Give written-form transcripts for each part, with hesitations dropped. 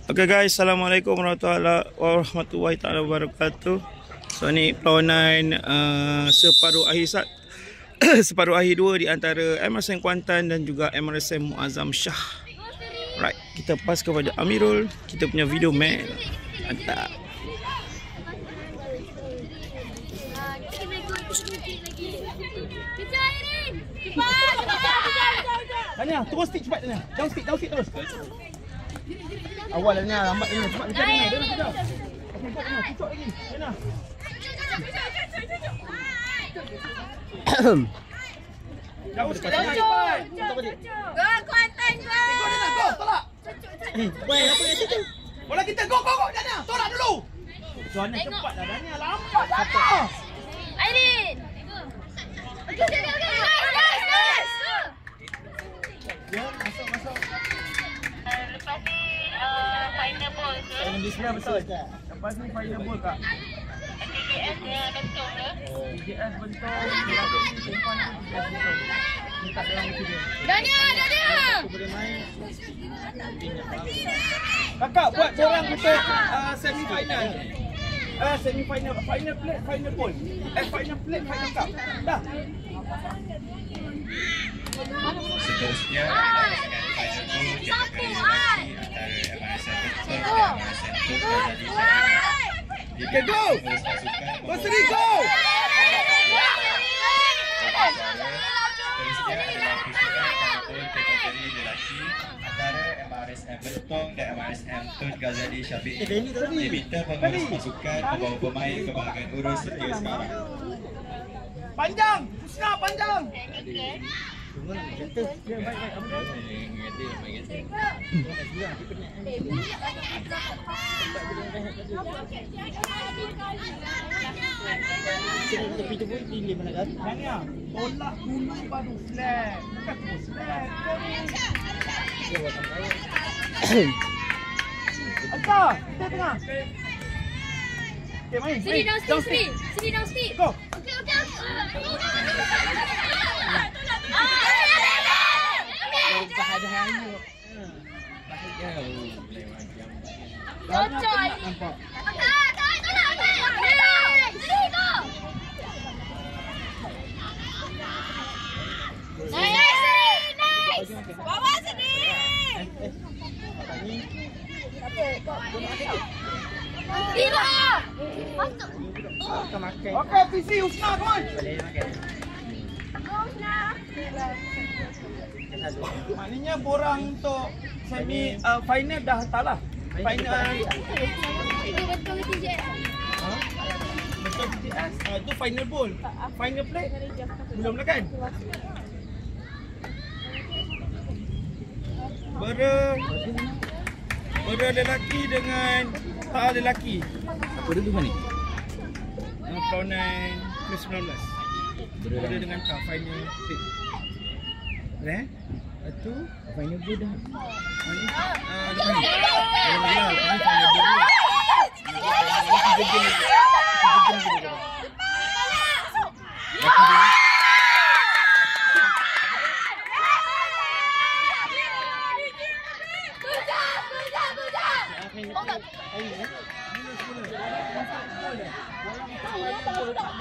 Okay guys, Assalamualaikum warahmatullahi wabarakatuh. So ni perlawanan separuh akhir separuh akhir 2 di antara MRSM Kuantan dan juga MRSM Muazzam Shah. Right, kita pas kepada Amirul, kita punya video man. Mantap. Dania, terus stick cepat Dania. Down stick terus. Awal Dania, lambat Dania. Cepat kejar Dania. Dania kejar. Okey, buat Dania. Cucuk lagi. Dania. Jauh sikit Dania. Go Kuantan go. Go Dania, go. Tolak. Boy, apa yang itu? Bola kita go Dania. Tolak dulu. Dania cepatlah Dania. Lambat Dania. Airin. Okey. Ya, masuk. Lepas ni final ball ke? Bismillah betul. Lepas ni final ball kak. DDS dia bentuk ke? DDS bentuk. Simpan DDS bentuk. Ni tak dalam itu dia. Dania. Boleh main. Kakak buat corang untuk semi final. Semi final, final plate, final ball. Final plate, final cup. Dah. Seterusnya Okay, go! Go Sri, go! Seterusnya adalah pasukan kategori lelaki antara MRSM Bentong dan MRSM Tun Ghazali Syafiq. Diminta pengurus pasukan membawa pemain ke bahagian urus setia sekarang. Panjang! Husna, panjang! Dania, tolak dulu baru flat. Bukan terus flat. Hantar! Kita tengah. Okay, main. Sini down stick. Go! Okey. Nampak. Nice. Bawa sini. Okay, PC Husna, come on. Maknanya borang untuk semi final dah hantarlah. Final Itu betul TJS. betul BTS. Itu final ball. Final play belum lah kan? Bera lelaki dengan tak lelaki. Apa dulu ni? Perlawanan ke-19. Bera dengan tak final play. Eh? Itu final ball dah. Depan ni.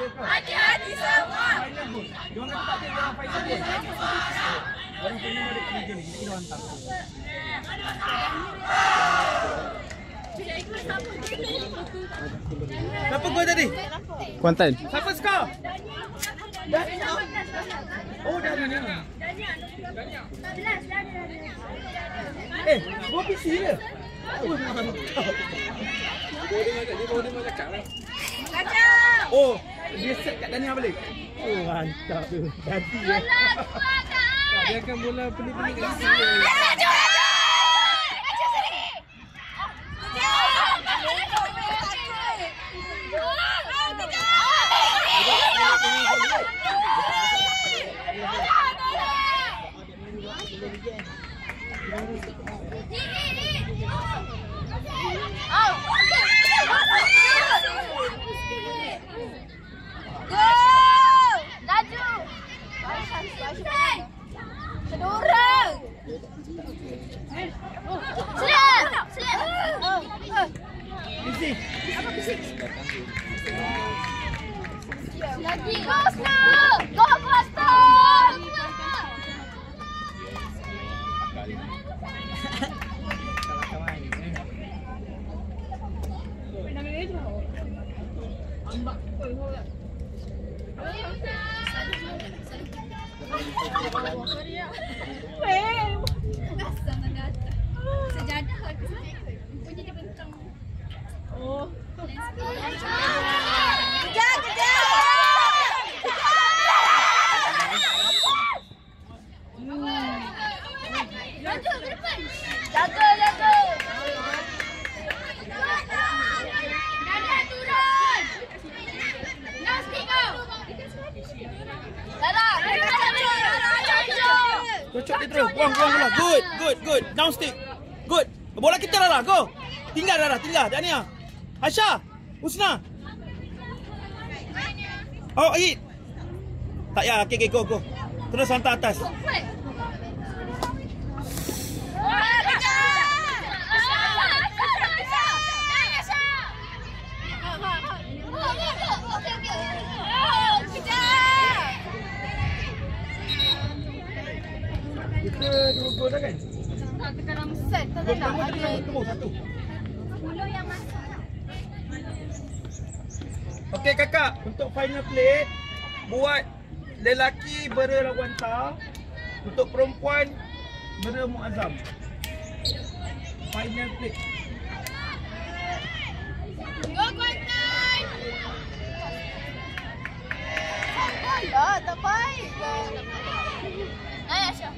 Hati-hati semua. Diorang kata tak ada dalam final ball. Orang final ada kerja ni. Kita hantar. Siapa gol tadi? Kuantan. Siapa skor? Dania. Oh, Dania. Gol PC dia. Oh, mantap. Kacau. Oh, dia set kat Dania balik. Oh, mantap tu. Jadi ya. Dia akan bola pelik-pelik kat sini. Sedurang. speed. Go slow. Go faster. Sejadah aku punya dia bentang. Oh. Kejar, kejar. Jaga ke depan. Jaga. Dada turun. Now stick out. Dada. Cocok dia terus. Buang bola. Good. Down stick. Good. Bola kita dah. Go. Tinggal dah. Dania. Aisyah. Husna. Oh, hit. Tak ya. Okay, go. Terus hantar atas. Kita 2 gol dah kan? Nak dalam set tak ada. Tunggu satu. 10 yang masuk. Okey kakak, untuk final plate buat lelaki Bera Lawanta, untuk perempuan Bera Muazzam. Final plate. Go Kuantan. Ya, tak baik. Ayo Syah.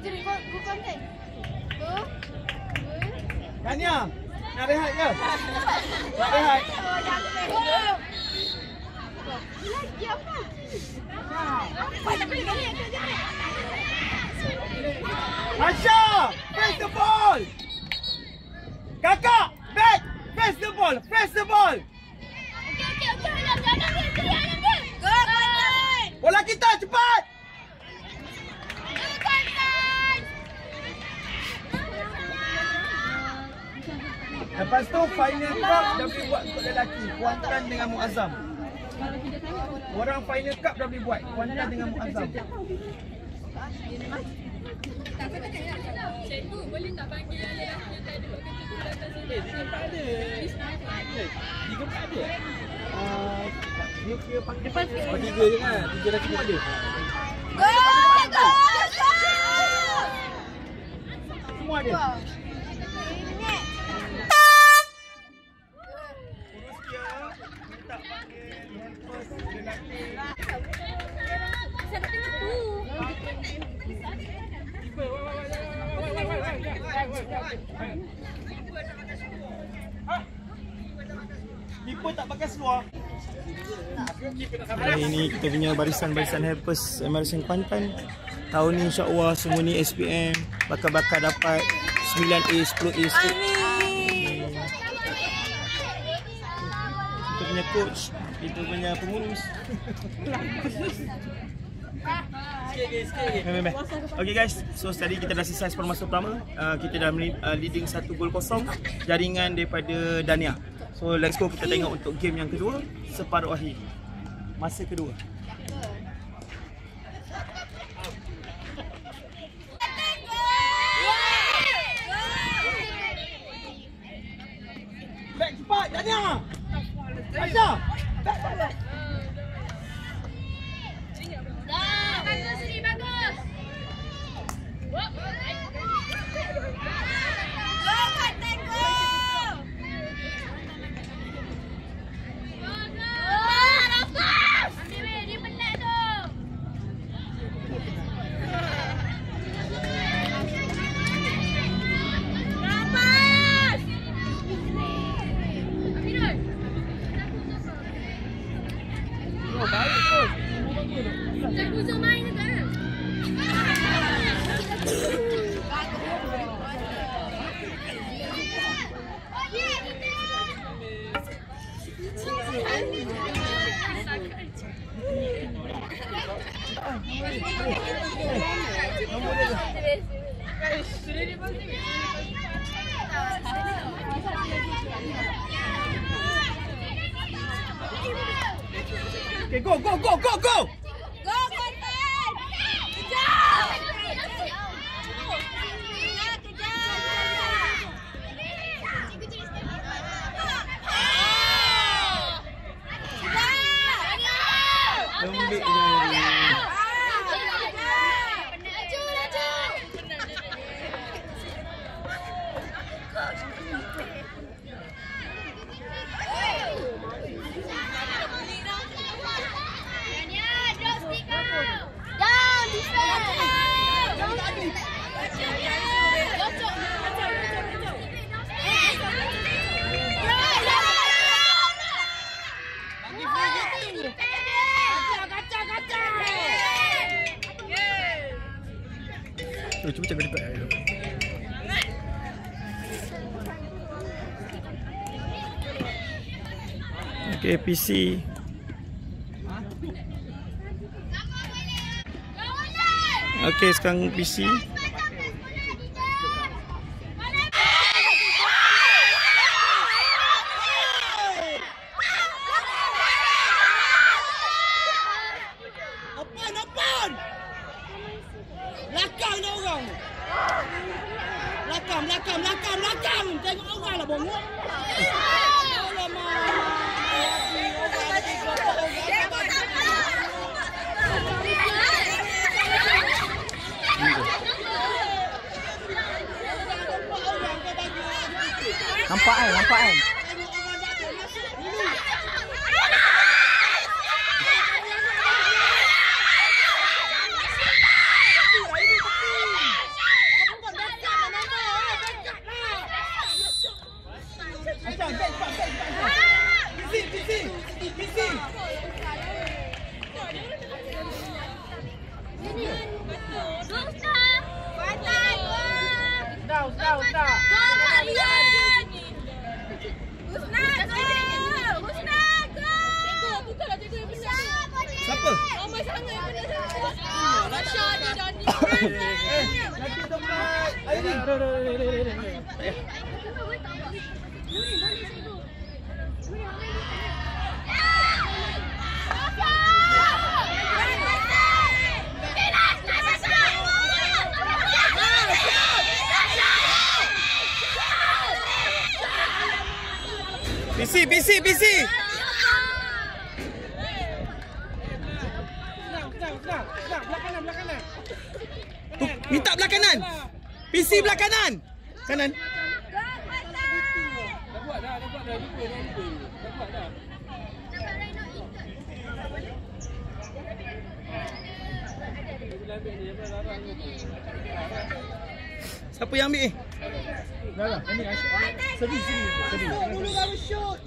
Jadi go Kuantan. Go. Tania, nak rehat ke? Nak rehat. Lagi apa? Apa tak boleh gini? Asha, face the ball. Kakak, back, face the ball. Okey. Jangan dia. Go Kuantan. Bola kita cepat. Go Kuantan. Lepas tu final cup dah boleh buat untuk lelaki, Kuantan dengan Muazzam. Orang final cup dah boleh buat, Kuantan dengan Muazzam. Cikgu boleh tak panggil yang tak ada kerja tu datang sini? Tiga tak ada? Dia kira panggil depan sikit. Oh, 3 je kan? 3 lelaki pun ada. Go! Semua ada. Urus dia, minta panggil helpers lelaki. Saya tengok tu. Keeper tak pakai seluar. Hari ini kita punya barisan helpers MRSM Kuantan. Tahun ni insya-Allah semua ni SPM bakal dapat 9A, 10A. Amin. Kita punya coach, kita punya pengurus. Sikit. Okay guys, so tadi kita dah selesai permasa pertama. Kita dah leading 1-0 jaringan daripada Dania. So let's go, kita tengok untuk game yang kedua, separuh akhir. Masa kedua. Back cepat Dania. Aisyah. Back. Bagus sini, bagus. Go Kuantan, go. Ambil weh, dia penat tu. Rapas. Aminul. Oh, baik coach. Cikgu Zul main ke tak? Okay, go, go, go, go, go! Go, Kuantan! Kejar! Lembik je. Cuba cakap dekat dulu. Okay, PC. Okay, sekarang PC. Apaan? Lakang dah orang. Lakang. Tengok orang lah bongok. Nampak kan? Siapa? PC. Minta belah kanan. PC belah kanan. Kanan. Siapa yang ambil? Dah. Ini Seri. Dulu baru shoot.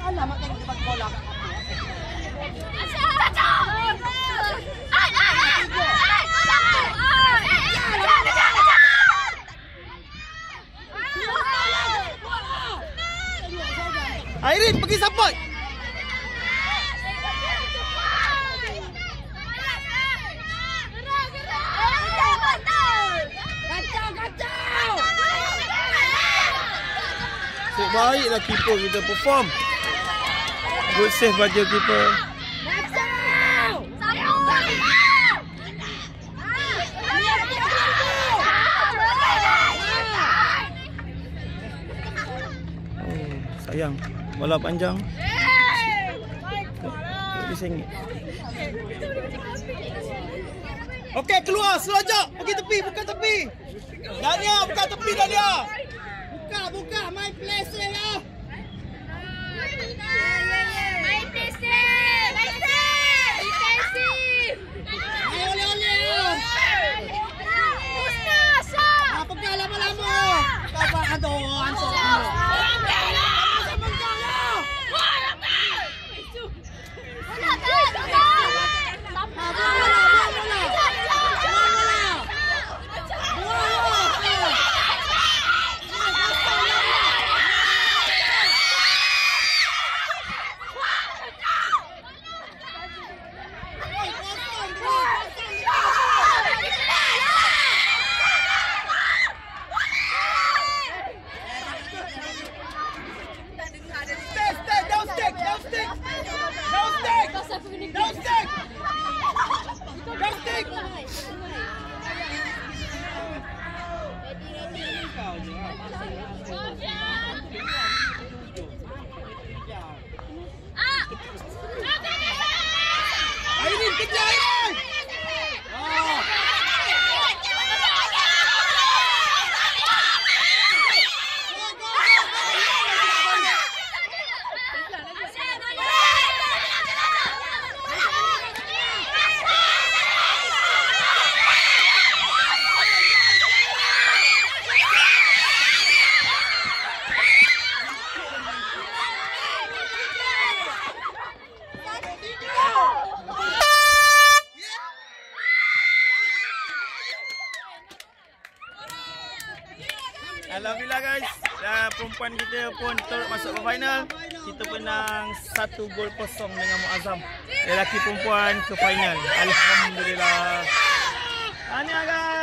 Alamak tengok tempat bola. Airin pergi support. Baiklah keeper kita perform. Good save baja keeper. Oh, sayang. Bola panjang. RM20. Okey, keluar selojok. Pergi tepi, bukan tepi. Dania, bukan tepi Dania. Buka, main play safe lah. Main play safe. Defensif. Oleh. Down stick! Down stick! Airin, kejar Airin! Alhamdulillah guys, perempuan kita pun turut masuk ke final. Kita menang 1-0 dengan Muazzam. Lelaki perempuan ke final. Alhamdulillah. Tahniah guys.